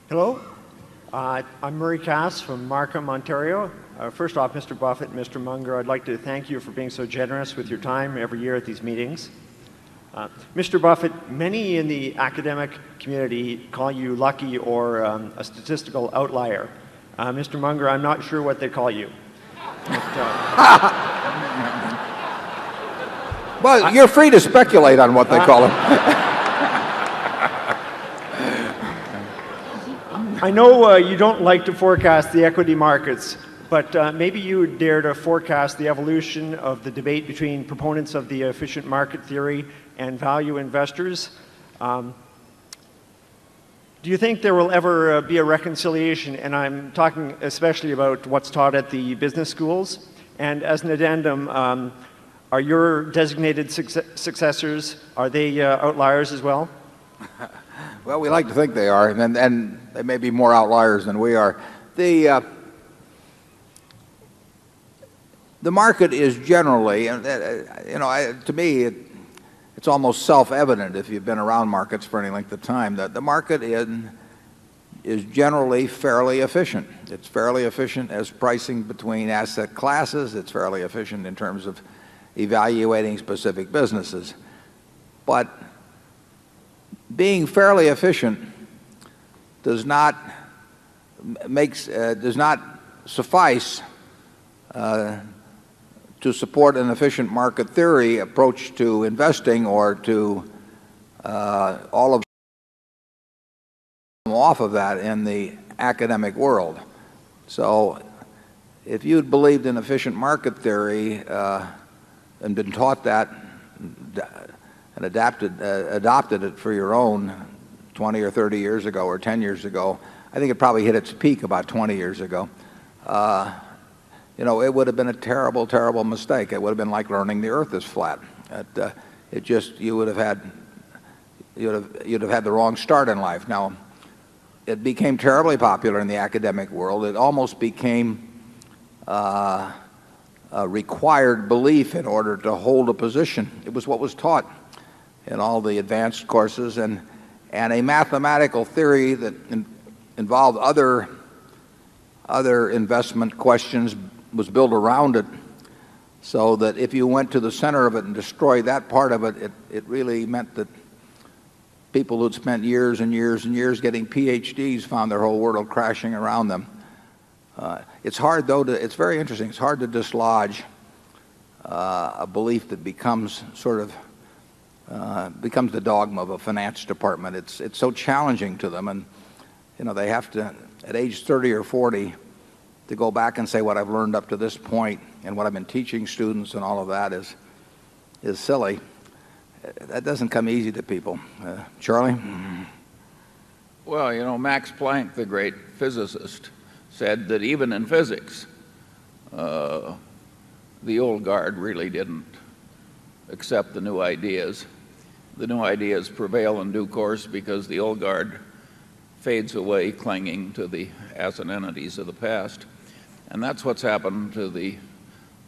Hello. I'm Murray Cass from Markham, Ontario. First off, Mr. Buffett and Mr. Munger, I'd like to thank you for being so generous with your time every year at these meetings. Mr. Buffett, many in the academic community call you lucky or a statistical outlier. Mr. Munger, I'm not sure what they call you. Well, you're free to speculate on what they call him. I know you don't like to forecast the equity markets, but maybe you would dare to forecast the evolution of the debate between proponents of the efficient market theory and value investors. Do you think there will ever be a reconciliation? And I'm talking especially about what's taught at the business schools. And as an addendum, are your designated successors, are they outliers as well? Well, we like to think they are, and they may be more outliers than we are. The market is generally, to me, it's almost self-evident if you've been around markets for any length of time that the market is generally fairly efficient. It's fairly efficient as pricing between asset classes. It's fairly efficient in terms of evaluating specific businesses. But being fairly efficient does not suffice to support an efficient market theory approach to investing or to all of off of that in the academic world. So if you'd believed in efficient market theory and been taught that and adopted it for your own 20 or 30 years ago or 10 years ago, I think it probably hit its peak about 20 years ago. It would have been a terrible, terrible mistake. It would have been like learning the earth is flat. You'd have had the wrong start in life. Now, it became terribly popular in the academic world. It almost became a required belief in order to hold a position. It was what was taught in all the advanced courses, and a mathematical theory that involved other investment questions was built around it, so that if you went to the center of it and destroyed that part of it, it really meant that people who'd spent years and years and years getting PhDs found their whole world crashing around them. It's hard, though, it's very interesting. It's hard to dislodge a belief that becomes becomes the dogma of a finance department. It's so challenging to them, and they have to, at age 30 or 40, to go back and say what I've learned up to this point and what I've been teaching students and all of that is silly. That doesn't come easy to people. Charlie? Well, Max Planck, the great physicist, said that even in physics, the old guard really didn't accept the new ideas. The new ideas prevail in due course because the old guard fades away clinging to the asininities of the past. And that's what's happened to the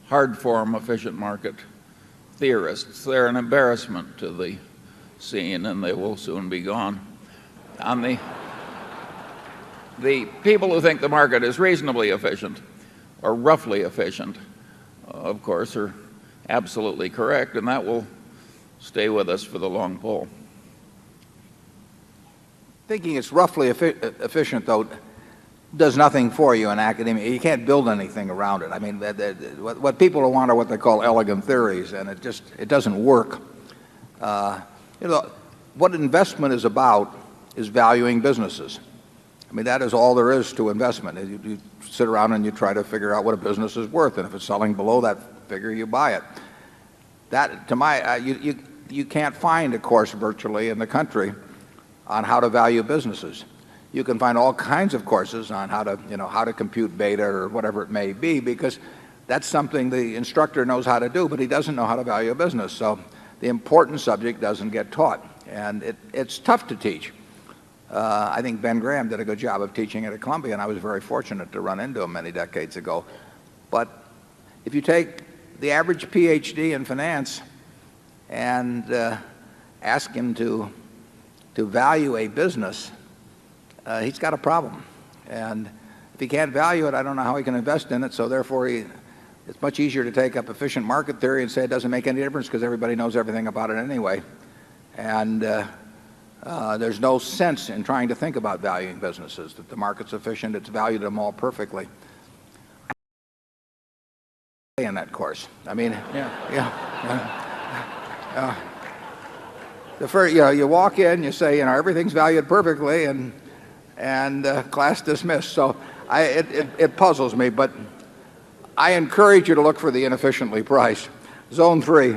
hard form efficient market theorists. They're an embarrassment to the scene, and they will soon be gone. On the people who think the market is reasonably efficient or roughly efficient, of course, are absolutely correct, and that will stay with us for the long pull. Thinking it's roughly efficient, though, does nothing for you in academia. You can't build anything around it. I mean, what people want are what they call elegant theories, and it doesn't work. What investment is about is valuing businesses. I mean, that is all there is to investment. You sit around and you try to figure out what a business is worth, and if it's selling below that figure, you buy it. You can't find a course virtually in the country on how to value businesses. You can find all kinds of courses on how to compute beta or whatever it may be, because that's something the instructor knows how to do, but he doesn't know how to value a business. So the important subject doesn't get taught, and it's tough to teach. I think Ben Graham did a good job of teaching it at Columbia, and I was very fortunate to run into him many decades ago. But if you take the average PhD in finance and ask him to value a business, he's got a problem. And if he can't value it, I don't know how he can invest in it. So therefore, it's much easier to take up efficient market theory and say it doesn't make any difference because everybody knows everything about it anyway. And there's no sense in trying to think about valuing businesses, that the market's efficient, it's valued them all perfectly. In that course. I mean, the first, you walk in, you say, everything's valued perfectly, and class dismissed. So it puzzles me, but I encourage you to look for the inefficiently priced. Zone 3.